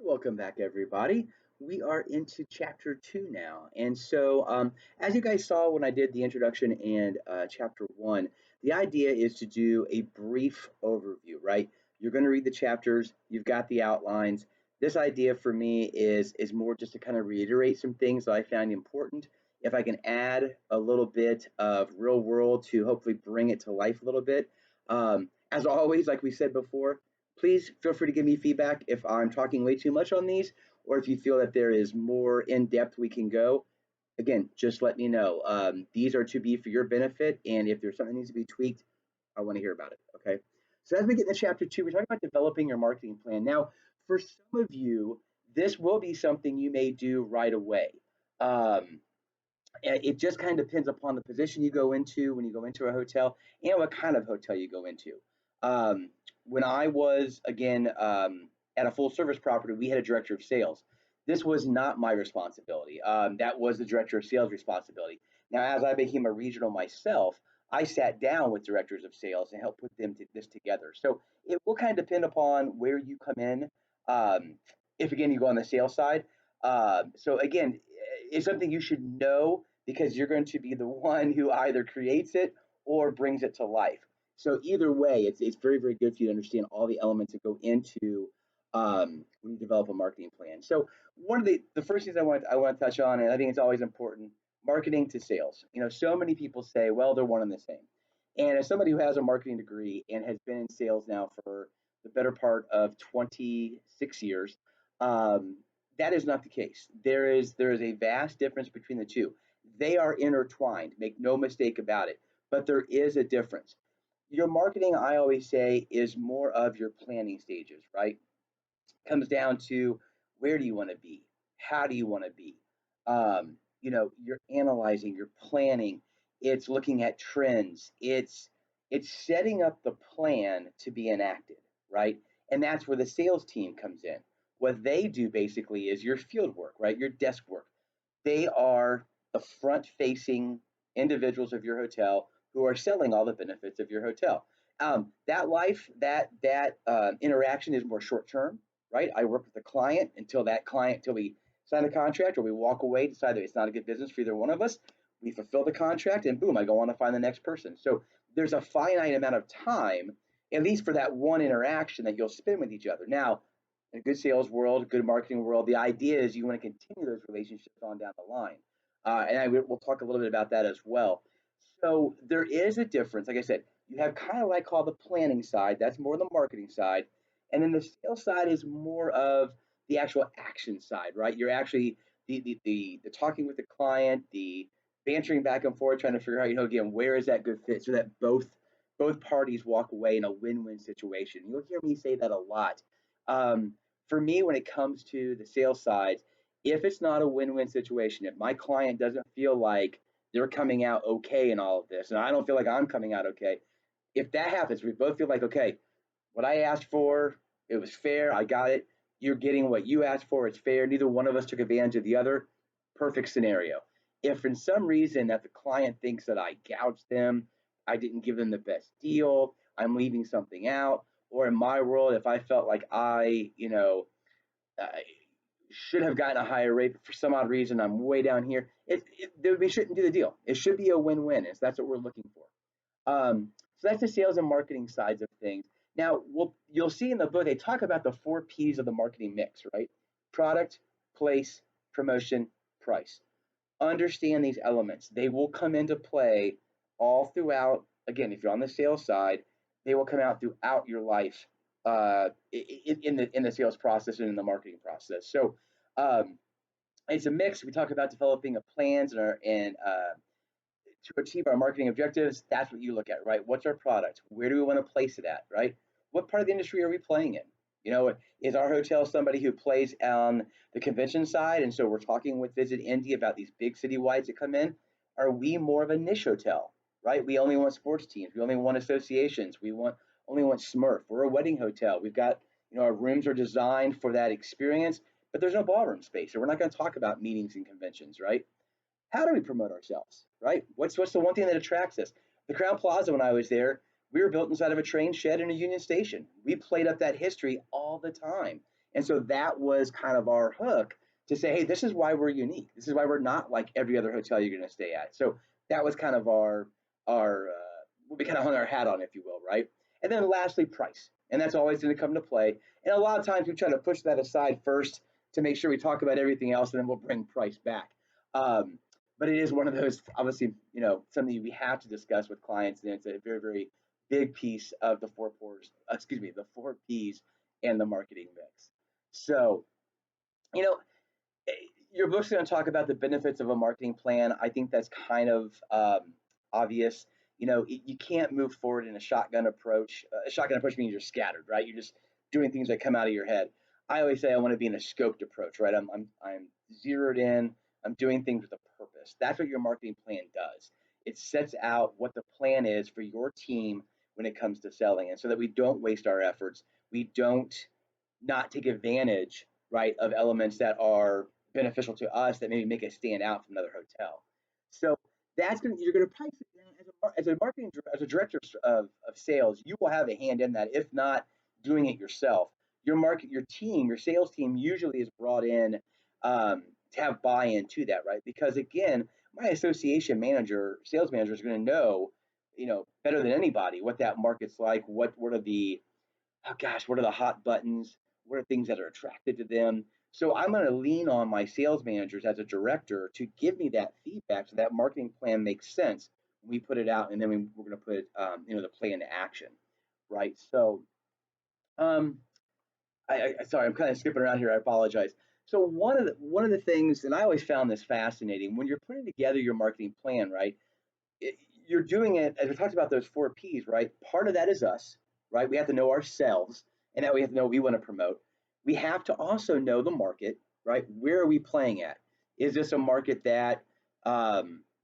Welcome back, everybody. We are into chapter two now. As you guys saw when I did the introduction and chapter one, the idea is to do a brief overview, right? You're going to read the chapters, you've got the outlines. This idea for me is more just to kind of reiterate some things that I found important. If I can add a little bit of real world to hopefully bring it to life a little bit. As always, like we said before, please feel free to give me feedback if I'm talking way too much on these, or if you feel that there is more in depth we can go. Again, just let me know. These are to be for your benefit, and if there's something that needs to be tweaked, I want to hear about it. Okay. So as we get into chapter two, we're talking about developing your marketing plan. Now, for some of you, this will be something you may do right away. Um, it just kind of depends upon the position you go into when you go into a hotel and what kind of hotel you go into. Um, when I was, again, at a full service property, we had a director of sales. This was not my responsibility. That was the director of sales responsibility. Now, as I became a regional myself, I sat down with directors of sales and helped put this together. So it will kind of depend upon where you come in. Um, if again you go on the sales side, so again, it's something you should know because you're going to be the one who either creates it or brings it to life. So either way, it's very very good for you to understand all the elements that go into when you develop a marketing plan. So one of the first things I want to touch on, and I think it's always important, marketing to sales. So many people say, well, they're one and the same. And as somebody who has a marketing degree and has been in sales now for the better part of 26 years, um, that is not the case. There is a vast difference between the two. They are intertwined, make no mistake about it, but there is a difference. Your marketing, I always say, is more of your planning stages, right? Comes down to where do you want to be? How do you want to be? You're analyzing, you're planning, it's looking at trends, it's setting up the plan to be enacted, right? And that's where the sales team comes in. What they do basically is your field work, right? Your desk work. They are the front facing individuals of your hotel who are selling all the benefits of your hotel. That interaction is more short term, right? I work with the client until we sign the contract or we walk away, decide that it's not a good business for either one of us. We fulfill the contract and boom, I go on to find the next person. So there's a finite amount of time, at least for that one interaction that you'll spend with each other. Now, in a good sales world, good marketing world, the idea is you want to continue those relationships on down the line. We'll talk a little bit about that as well. So there is a difference. Like I said, you have kind of like called the planning side. That's more the marketing side, and then the sales side is more of the actual action side, right? You're actually the talking with the client, the bantering back and forth, trying to figure out, again, where is that good fit so that both parties walk away in a win-win situation. You'll hear me say that a lot. Um, for me, when it comes to the sales side, if it's not a win-win situation, if my client doesn't feel like they're coming out okay in all of this, and I don't feel like I'm coming out okay, if that happens, we both feel like, okay, what I asked for, it was fair, I got it. You're getting what you asked for, it's fair. Neither one of us took advantage of the other. Perfect scenario. If for some reason that the client thinks that I gouged them, I didn't give them the best deal, I'm leaving something out, or in my world, if I felt like I should have gotten a higher rate, but for some odd reason I'm way down here, we shouldn't do the deal. It should be a win-win. That's what we're looking for. So that's the sales and marketing sides of things. Now, you'll see in the book they talk about the 4 P's of the marketing mix, right? Product, place, promotion, price. Understand these elements. They will come into play all throughout. Again, if you're on the sales side, they will come out throughout your life in the sales process and in the marketing process. So um, it's a mix. We talk about developing a plans and to achieve our marketing objectives. That's what you look at, right? What's our product? Where do we want to place it at, right? What part of the industry are we playing in? Is our hotel somebody who plays on the convention side? And so we're talking with Visit Indy about these big citywides that come in. Are we more of a niche hotel, right? We only want sports teams. We only want associations. Only want Smurf. We're a wedding hotel. We've got, our rooms are designed for that experience, but there's no ballroom space. So we're not going to talk about meetings and conventions, right? How do we promote ourselves, right? What's the one thing that attracts us? The Crown Plaza, when I was there, we were built inside of a train shed in a Union Station. We played up that history all the time. And so that was kind of our hook to say, hey, this is why we're unique. This is why we're not like every other hotel you're going to stay at. So that was kind of our what we kind of hung our hat on, if you will, right? And then lastly, price, and that's always going to come to play. And a lot of times we try to push that aside first to make sure we talk about everything else, and then we'll bring price back. Um, but it is one of those, obviously, something we have to discuss with clients, and it's a very, very big piece of the the 4 Ps and the marketing mix. So, you know, your book's going to talk about the benefits of a marketing plan. I think that's kind of obvious. You can't move forward in a shotgun approach. A shotgun approach means you're scattered, right? You're just doing things that come out of your head. I always say I want to be in a scoped approach, right? I'm zeroed in. I'm doing things with a purpose. That's what your marketing plan does. It sets out what the plan is for your team when it comes to selling, and so that we don't waste our efforts. We don't not take advantage, right, of elements that are beneficial to us that maybe make us stand out from another hotel. So you're going to price it as a director of sales. You will have a hand in that, if not doing it yourself. Your sales team usually is brought in to have buy-in to that, right? Because again, my sales manager is going to know, better than anybody what that market's like. What are the oh gosh, what are the hot buttons? What are things that are attractive to them? So I'm going to lean on my sales managers as a director to give me that feedback so that marketing plan makes sense when we put it out, and then we're going to put the plan into action, right? So um, sorry, I'm kind of skipping around here. I apologize. So one of the things, and I always found this fascinating, when you're putting together your marketing plan, right? it, you're doing it as we talked about those 4 Ps, right? Part of that is us, right? We have to know ourselves, and that we have to know what we want to promote. We have to also know the market, right? Where are we playing at? Is this a market that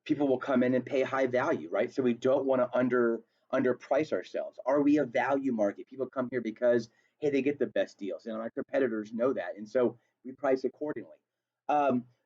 people will come in and pay high value, right? So we don't want to underprice ourselves. Are we a value market? People come here because hey, they get the best deals, and our competitors know that, and so we price accordingly.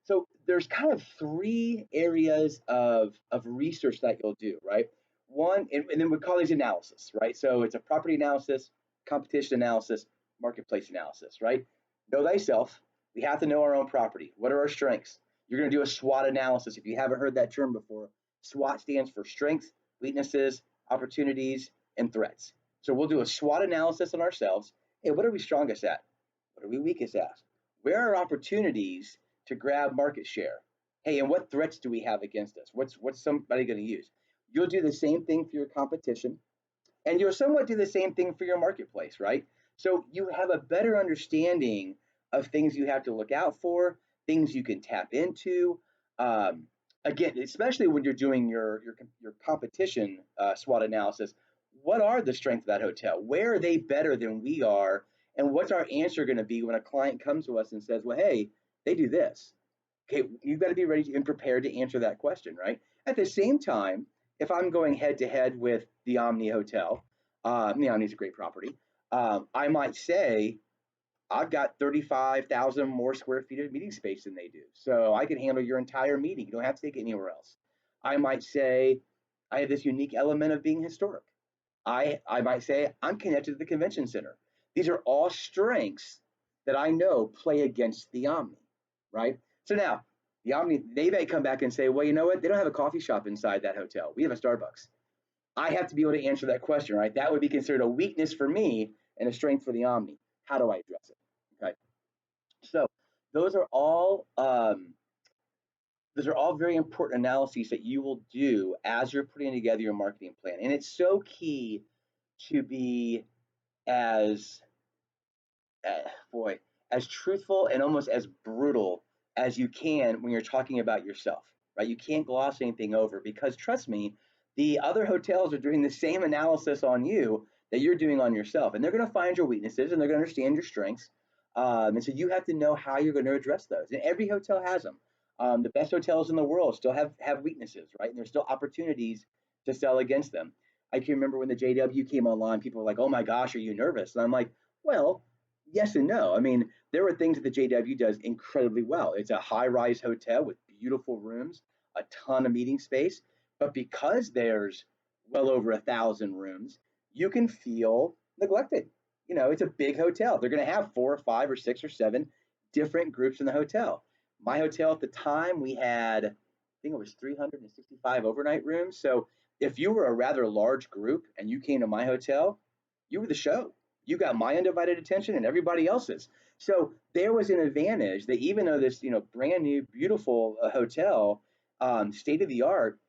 So there's kind of 3 areas of research that you'll do, right? One, and then we call these analysis, right? So it's a property analysis, competition analysis, marketplace analysis, right? Know thyself. We have to know our own property. What are our strengths? You're going to do a SWOT analysis. If you haven't heard that term before, SWOT stands for strengths, weaknesses, opportunities, and threats. So we'll do a SWOT analysis on ourselves. Hey, what are we strongest at? What are we weakest at? Where are opportunities to grab market share? Hey, and what threats do we have against us? What's somebody going to use? You'll do the same thing for your competition, and you'll somewhat do the same thing for your marketplace, right? So you have a better understanding of things you have to look out for, things you can tap into. Um, Again, especially when you're doing your competition SWOT analysis, what are the strengths of that hotel? Where are they better than we are? And what's our answer going to be when a client comes to us and says, "Well, hey, they do this." Okay, you've got to be ready and prepared to answer that question, right? At the same time, if I'm going head to head with the Omni Hotel, the Omni's a great property. I might say, I've got 35,000 more square feet of meeting space than they do. So I can handle your entire meeting. You don't have to take it anywhere else. I might say, I have this unique element of being historic. I might say, I'm connected to the convention center. These are all strengths that I know play against the Omni, right? So now, the Omni, they may come back and say, well, you know what? They don't have a coffee shop inside that hotel. We have a Starbucks. I have to be able to answer that question, right? That would be considered a weakness for me and a strength for the Omni. How do I address it? Okay. So those are all very important analyses that you will do as you're putting together your marketing plan. And it's so key to be as boy, as truthful and almost as brutal as you can when you're talking about yourself, right? You can't gloss anything over because trust me, the other hotels are doing the same analysis on you that you're doing on yourself, and they're going to find your weaknesses and they're going to understand your strengths. And so you have to know how you're going to address those. And every hotel has them. The best hotels in the world still have weaknesses, right? And there's still opportunities to sell against them. I can remember when the JW came online, people were like, "Oh my gosh, are you nervous?" And I'm like, "Well, yes and no." I mean, there are things that the JW does incredibly well. It's a high-rise hotel with beautiful rooms, a ton of meeting space, but because there's well over 1,000 rooms, you can feel neglected. it's a big hotel. They're going to have 4 or 5 or 6 or 7 different groups in the hotel. My hotel at the time, we had, I think it was 365 overnight rooms. So if you were a rather large group and you came to my hotel, you were the show. You got my undivided attention and everybody else's. So there was an advantage that even though this, brand new, beautiful hotel, state of the art,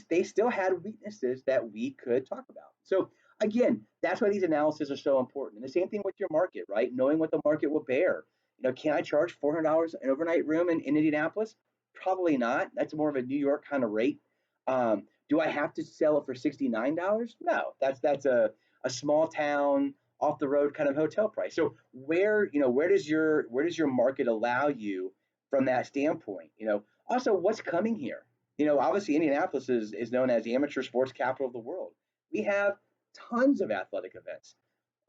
they still had weaknesses that we could talk about. So again, that's why these analyses are so important. And the same thing with your market, right? Knowing what the market will bear. Can I charge $400 an overnight room in Indianapolis? Probably not. That's more of a New York kind of rate. Do I have to sell it for $69? No, that's a small town off the road kind of hotel price. So where does your market allow you from that standpoint? Also what's coming here. Obviously Indianapolis is known as the amateur sports capital of the world. We have tons of athletic events.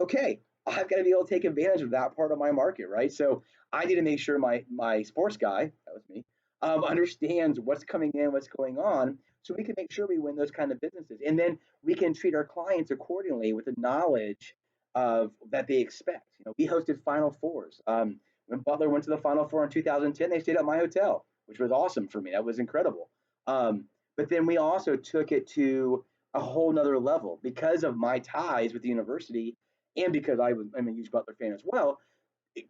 Okay, I've got to be able to take advantage of that part of my market, right? So I need to make sure my sports guy, that was me, understands what's coming in, what's going on, so we can make sure we win those kind of businesses, and then we can treat our clients accordingly with the knowledge of that they expect. We hosted Final Fours. When Butler went to the Final Four in 2010, they stayed at my hotel, which was awesome for me. That was incredible. But then we also took it to a whole nother level because of my ties with the university and because I'm a huge Butler fan as well.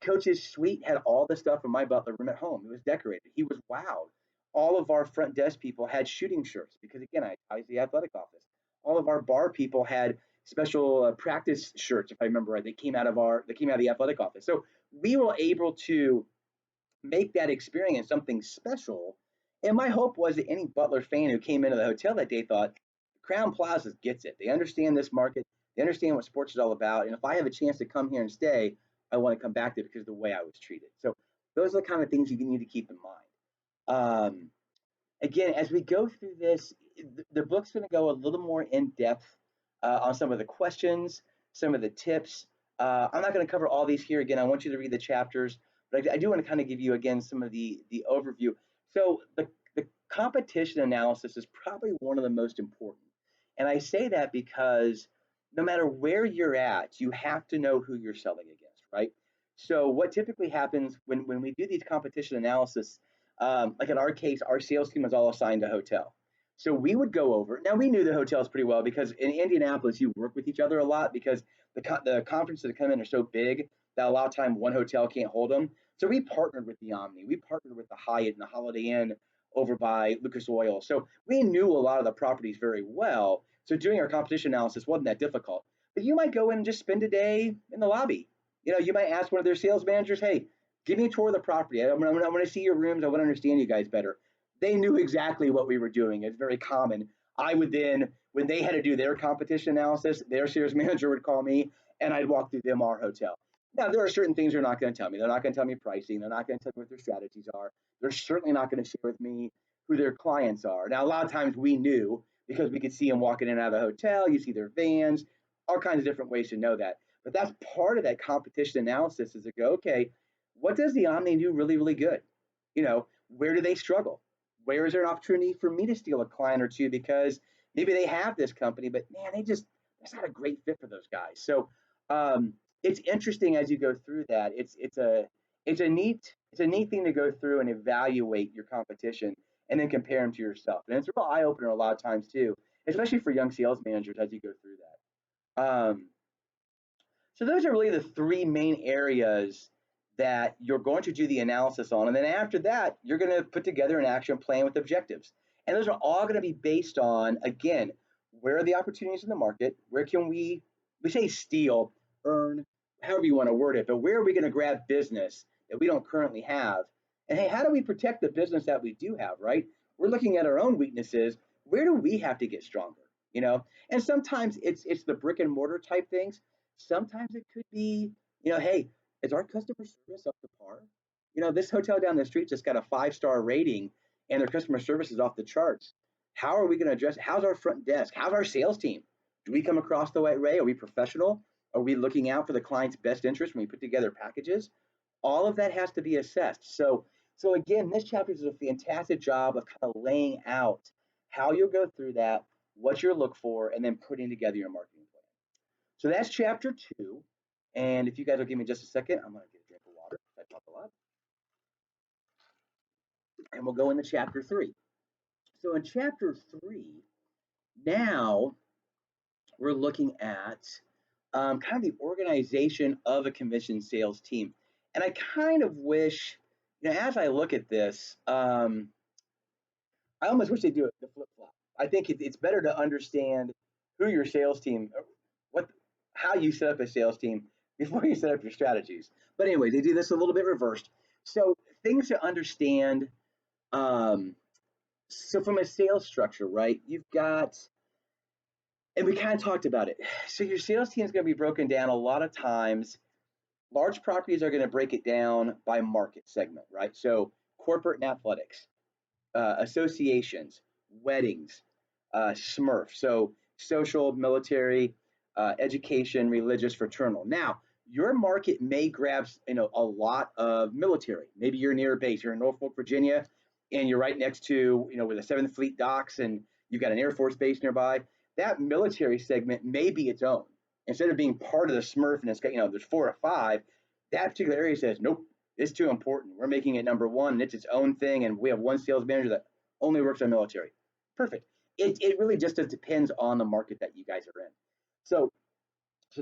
Coach's suite had all the stuff from my Butler room at home. It was decorated. He was wowed. All of our front desk people had shooting shirts because, again, I ties the athletic office. All of our bar people had special practice shirts, if I remember right. They came out of the athletic office. So we were able to make that experience something special. And my hope was that any Butler fan who came into the hotel that day thought, Crown Plaza gets it. They understand this market. They understand what sports is all about. And if I have a chance to come here and stay, I want to come back to it because of the way I was treated. So those are the kind of things you need to keep in mind. Again, as we go through this, the book's going to go a little more in depth on some of the questions, some of the tips. I'm not going to cover all these here. Again, I want you to read the chapters, but I do want to kind of give you again some of the overview. So the competition analysis is probably one of the most important, and I say that because no matter where you're at, you have to know who you're selling against, right? So what typically happens when we do these competition analysis, like in our case, our sales team was all assigned a hotel. So we would go over. Now we knew the hotels pretty well because in Indianapolis you work with each other a lot because the conferences that come in are so big that a lot of time one hotel can't hold them. So we partnered with the Omni, we partnered with the Hyatt and the Holiday Inn over by Lucas Oil. So we knew a lot of the properties very well. So doing our competition analysis wasn't that difficult. But you might go in and just spend a day in the lobby. You might ask one of their sales managers, "Hey, give me a tour of the property. I'm going to see your rooms. I want to understand you guys better." They knew exactly what we were doing. It's very common. I would then, when they had to do their competition analysis, their sales manager would call me and I'd walk through them our hotel. Now, there are certain things they're not going to tell me. They're not going to tell me pricing. They're not going to tell me what their strategies are. They're certainly not going to share with me who their clients are. Now, a lot of times we knew because we could see them walking in and out of the hotel. You see their vans, all kinds of different ways to know that. But that's part of that competition analysis is to go, okay, what does the Omni do really, really good? Where do they struggle? Where is there an opportunity for me to steal a client or two because maybe they have this company, but man, that's not a great fit for those guys. So it's interesting as you go through that. It's a neat thing to go through and evaluate your competition and then compare them to yourself. And it's a real eye opener a lot of times too, especially for young sales managers as you go through that. So those are really the three main areas that you're going to do the analysis on. And then after that, you're going to put together an action plan with objectives. And those are all going to be based on, again, where are the opportunities in the market? Where can we say steal, earn, however you want to word it, but where are we going to grab business that we don't currently have? And hey, how do we protect the business that we do have, right? We're looking at our own weaknesses. Where do we have to get stronger? And sometimes it's the brick and mortar type things. Sometimes it could be, hey, is our customer service up to par? This hotel down the street just got a 5-star rating and their customer service is off the charts. How are we going to address it? How's our front desk? How's our sales team? Do we come across the right way? Are we professional? Are we looking out for the client's best interest when we put together packages? All of that has to be assessed. So again, this chapter does a fantastic job of kind of laying out how you'll go through that, what you'll look for, and then putting together your marketing plan. So that's chapter 2. And if you guys will give me just a second, I'm going to get a drink of water. I talk a lot. And we'll go into chapter 3. So in chapter 3, now we're looking at kind of the organization of a commission sales team. And I kind of wish, as I look at this, I almost wish they do it the flip flop. I think it's better to understand who your sales team, what, how you set up a sales team before you set up your strategies. But anyway, they do this a little bit reversed. So things to understand. Um, so from a sales structure, right? You've got, and we kind of talked about it. So your sales team is going to be broken down a lot of times. Large properties are going to break it down by market segment, right? So corporate and athletics, associations, weddings, SMERF, so social, military, education, religious, fraternal. Now, your market may grab a lot of military. Maybe you're near a base. You're in Norfolk, Virginia, and you're right next to where the Seventh Fleet docks, and you've got an Air Force base nearby. That military segment may be its own. Instead of being part of the SMERF, and it's got there's 4 or 5. That particular area says nope. It's too important. We're making it number one, and it's its own thing. And we have one sales manager that only works on military. Perfect. It really just depends on the market that you guys are in. So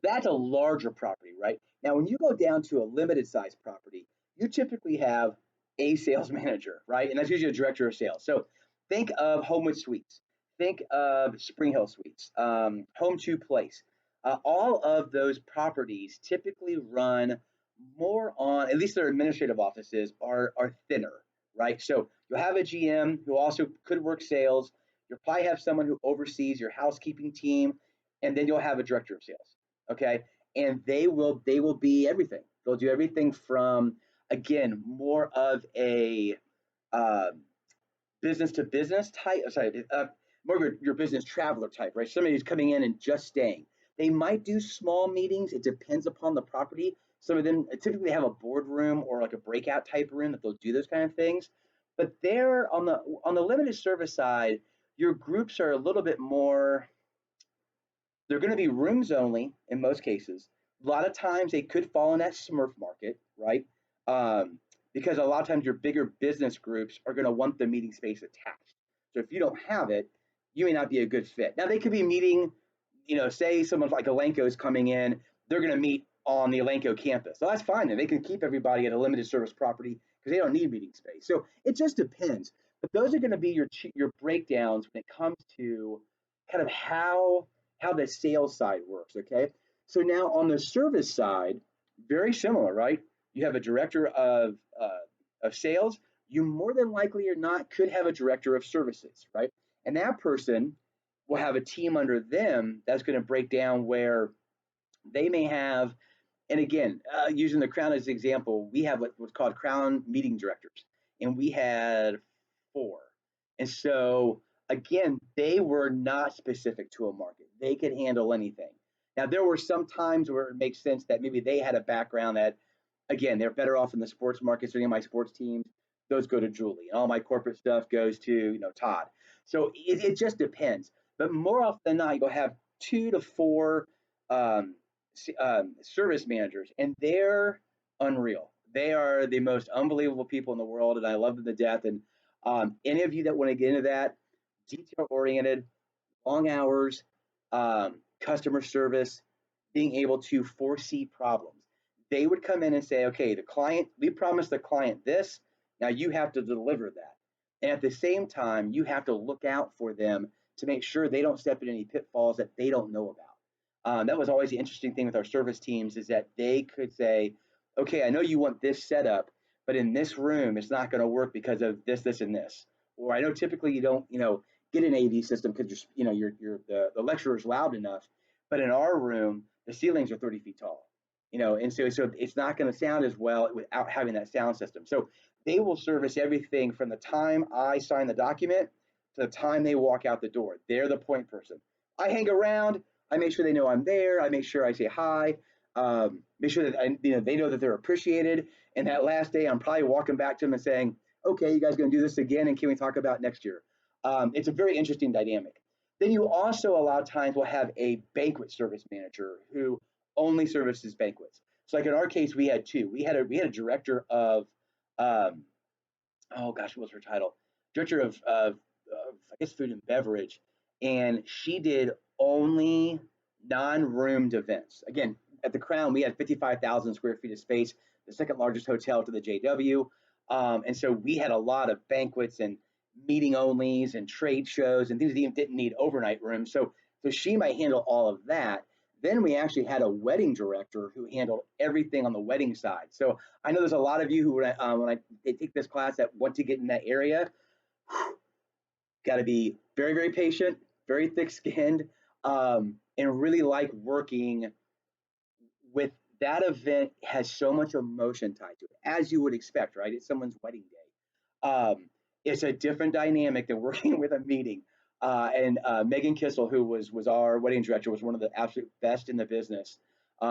that's a larger property, right? Now, when you go down to a limited size property, you typically have a sales manager, right? And that's usually a director of sales. So think of Homewood Suites, think of Spring Hill Suites, Home to Place. All of those properties typically run more on, at least their administrative offices are thinner, right? So you'll have a GM who also could work sales. You'll probably have someone who oversees your housekeeping team, and then you'll have a director of sales. Okay, and they will be everything. They'll do everything from, again, more of a uh, business to business type. Sorry, more of your business traveler type, right? Somebody who's coming in and just staying. They might do small meetings. It depends upon the property. Some of them typically have a boardroom or like a breakout type room that they'll do those kind of things. But they're on the limited service side, your groups are a little bit more, they're going to be rooms only in most cases. A lot of times they could fall in that Smurf market, right? Because a lot of times your bigger business groups are going to want the meeting space attached. So if you don't have it, you may not be a good fit. Now they could be meeting, say someone like Elanco is coming in, they're going to meet on the Elanco campus. So that's fine. Then they can keep everybody at a limited service property because they don't need meeting space. So it just depends. But those are going to be your breakdowns when it comes to kind of how the sales side works. Okay, so now on the service side, very similar, right? You have a director of sales. You more than likely or not could have a director of services, right? And that person will have a team under them that's going to break down where they may have, and again, using the Crown as an example, we have what's called Crown meeting directors, and we had 4. And so, again, they were not specific to a market. They could handle anything. Now, there were some times where it makes sense that maybe they had a background that, again, they're better off in the sports market. So, my sports teams, those go to Julie, and all my corporate stuff goes to Todd. So it just depends. But more often than not, you'll have 2 to 4 um, service managers, and they're unreal. They are the most unbelievable people in the world, and I love them to death. And any of you that want to get into that, detail oriented, long hours, customer service, being able to foresee problems. They would come in and say, okay, the client, we promised the client this. Now you have to deliver that. And at the same time, you have to look out for them to make sure they don't step in any pitfalls that they don't know about. That was always the interesting thing with our service teams is that they could say, okay, I know you want this setup, but in this room, it's not going to work because of this, this, and this. Or I know typically you don't, get an AV system because the lecturer is loud enough, but in our room, the ceilings are 30 feet tall, and so it's not going to sound as well without having that sound system. So they will service everything from the time I sign the document to the time they walk out the door. They're the point person. I hang around. I make sure they know I'm there. I make sure I say hi. Make sure that they know that they're appreciated. And that last day, I'm probably walking back to them and saying, "Okay, you guys going to do this again? And can we talk about next year?" It's a very interesting dynamic. Then you also a lot of times will have a banquet service manager who only services banquets. So like in our case, we had two. We had a director of um, oh gosh, what was her title? Director of I guess food and beverage, and she did only non-roomed events. Again, at the Crown, we had 55,000 square feet of space, the second largest hotel to the JW, and so we had a lot of banquets and meeting onlys and trade shows and things that even didn't need overnight rooms. So she might handle all of that. Then we actually had a wedding director who handled everything on the wedding side. So I know there's a lot of you who, when I they take this class, that want to get in that area, got to be very, very patient, very thick-skinned, and really like working with that event. Has so much emotion tied to it, as you would expect, right? It's someone's wedding day. It's a different dynamic than working with a meeting. And Megan Kissel, who was our wedding director, was one of the absolute best in the business.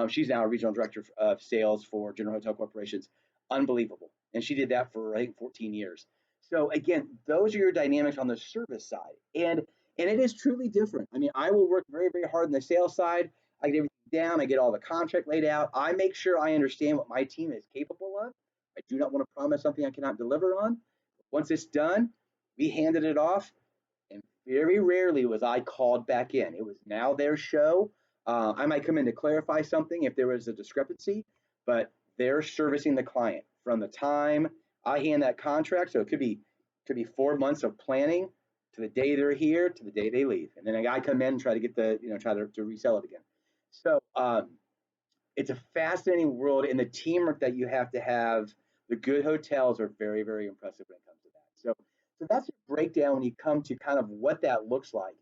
She's now a regional director of sales for General Hotel Corporations. Unbelievable, and she did that for I think 14 years. So again, those are your dynamics on the service side, and it is truly different. I mean, I will work very, very hard on the sales side. I get everything down. I get all the contract laid out. I make sure I understand what my team is capable of. I do not want to promise something I cannot deliver on. Once it's done, we handed it off, and very rarely was I called back in. It was now their show. I might come in to clarify something if there was a discrepancy, but they're servicing the client from the time I hand that contract. So it could be 4 months of planning to the day they're here to the day they leave, and then a guy come in and try to get try to resell it again. So it's a fascinating world, and the teamwork that you have to have. The good hotels are very, very impressive when it comes to that. So that's a breakdown when you come to kind of what that looks like.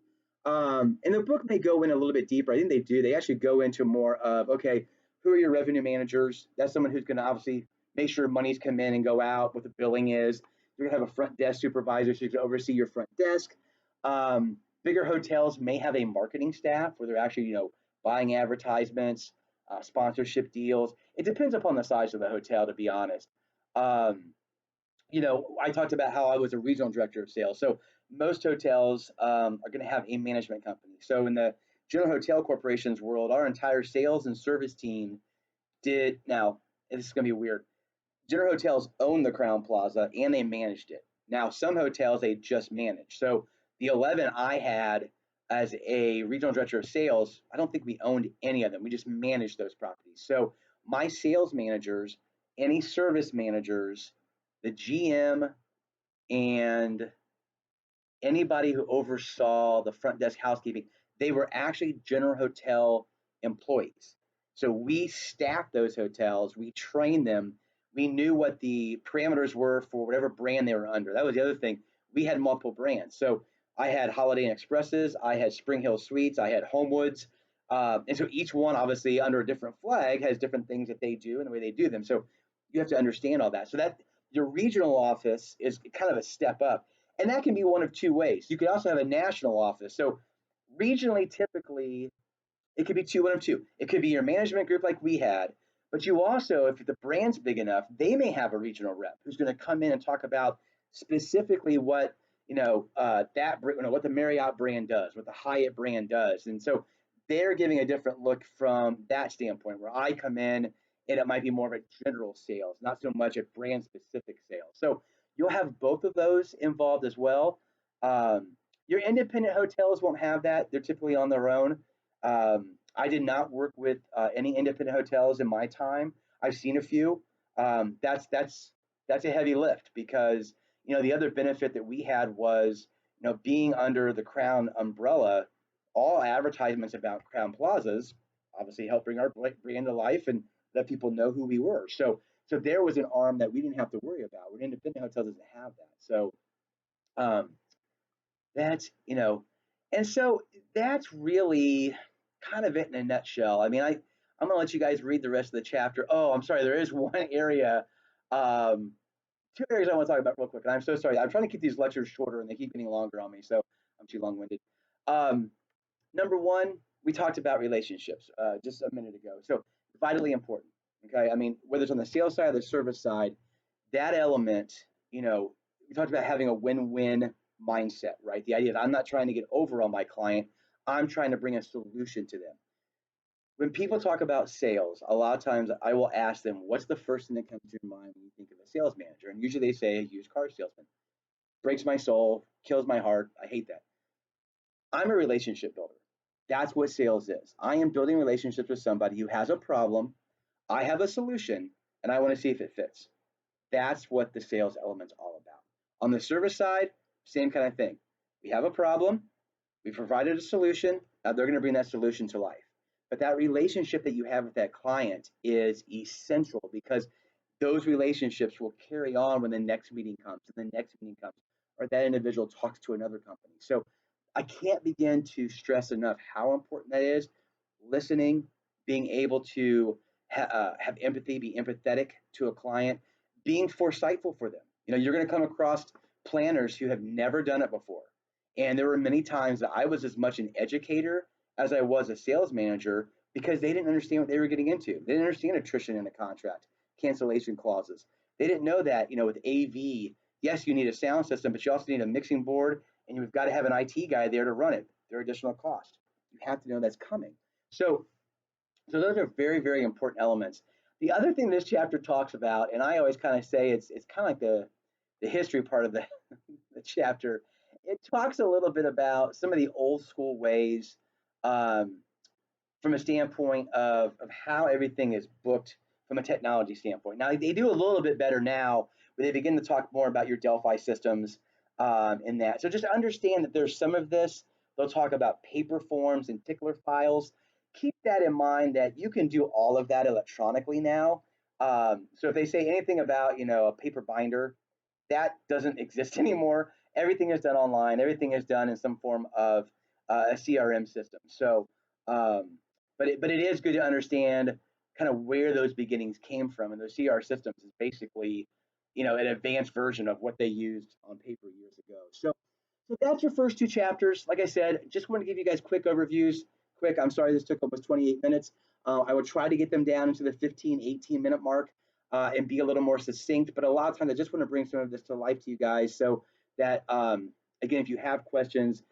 And the book may go in a little bit deeper. I think they do. They actually go into more of, okay, who are your revenue managers? That's someone who's going to obviously make sure money's come in and go out, what the billing is. You're going to have a front desk supervisor so you can oversee your front desk. Bigger hotels may have a marketing staff where they're actually, buying advertisements, sponsorship deals. It depends upon the size of the hotel, to be honest. Um, I talked about how I was a regional director of sales. So most hotels are going to have a management company. So in the General Hotel Corporation's world, our entire sales and service team did. Now, this is going to be weird. General Hotels owned the Crown Plaza and they managed it. Now, some hotels they just managed. So the 11 I had as a regional director of sales, I don't think we owned any of them. We just managed those properties. So my sales managers, any service managers, the GM, and anybody who oversaw the front desk housekeeping, they were actually General Hotel employees. So we staffed those hotels, we trained them, we knew what the parameters were for whatever brand they were under. That was the other thing. We had multiple brands. So I had Holiday Inn Expresses, I had Spring Hill Suites, I had Homewoods. And so each one, obviously, under a different flag, has different things that they do and the way they do them. So you have to understand all that. So that your regional office is kind of a step up. And that can be one of two ways. You could also have a national office. So regionally, typically, it could be one of two. It could be your management group like we had, but you also, if the brand's big enough, they may have a regional rep who's going to come in and talk about specifically what what the Marriott brand does, what the Hyatt brand does, and so they're giving a different look from that standpoint. Where I come in and it might be more of a general sales, not so much a brand specific sales. So you'll have both of those involved as well. Um, your independent hotels won't have that; they're typically on their own. I did not work with any independent hotels in my time. I've seen a few. That's a heavy lift because the other benefit that we had was being under the Crown umbrella. All advertisements about Crown Plazas obviously help bring our brand to life and let people know who we were. So there was an arm that we didn't have to worry about. Where independent hotel doesn't have that. So um, that's and so that's really kind of it in a nutshell. I mean, I'm gonna let you guys read the rest of the chapter. Oh, I'm sorry, there is one area, um, two areas I want to talk about real quick, and I'm so sorry. I'm trying to keep these lectures shorter, and they keep getting longer on me, so I'm too long-winded. Um, Number one, we talked about relationships just a minute ago. So vitally important. Okay, I mean, whether it's on the sales side or the service side, that element, we talked about having a win-win mindset, right? The idea that I'm not trying to get over on my client, I'm trying to bring a solution to them. When people talk about sales, a lot of times I will ask them, what's the first thing that comes to your mind when you think of a sales manager? And usually they say a used car salesman. Breaks my soul, kills my heart. I hate that. I'm a relationship builder. That's what sales is. I am building relationships with somebody who has a problem. I have a solution, and I want to see if it fits. That's what the sales element's all about. On the service side, same kind of thing. We have a problem, we provided a solution, now they're going to bring that solution to life. But that relationship that you have with that client is essential because those relationships will carry on when the next meeting comes and the next meeting comes, or that individual talks to another company. So I can't begin to stress enough how important that is. Listening, being able to have empathy, be empathetic to a client, being foresightful for them. You're going to come across planners who have never done it before. And there were many times that I was as much an educator as I was a sales manager because they didn't understand what they were getting into. They didn't understand attrition in a contract, cancellation clauses. They didn't know that, with AV, yes, you need a sound system, but you also need a mixing board and you've got to have an IT guy there to run it. There are additional costs. You have to know that's coming. So those are very, very important elements. The other thing this chapter talks about, and I always kind of say it's kind of like the history part of the chapter. It talks a little bit about some of the old school ways, um, from a standpoint of how everything is booked from a technology standpoint. Now they do a little bit better now, where they begin to talk more about your Delphi systems, in that. So just understand that there's some of this. They'll talk about paper forms and tickler files. Keep that in mind that you can do all of that electronically now. So if they say anything about a paper binder, that doesn't exist anymore. Everything is done online. Everything is done in some form of a CRM system. So, um, but it is good to understand kind of where those beginnings came from, and those CR systems is basically, an advanced version of what they used on paper years ago. So that's your first two chapters. Like I said, just want to give you guys quick overviews. Quick, I'm sorry this took almost 28 minutes. I will try to get them down into the 15, 18-minute mark, and be a little more succinct. But a lot of times I just want to bring some of this to life to you guys so that, again, if you have questions,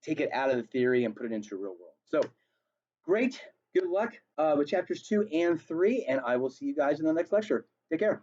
take it out of the theory and put it into the real world. So great. Good luck with chapters 2 and 3, and I will see you guys in the next lecture. Take care.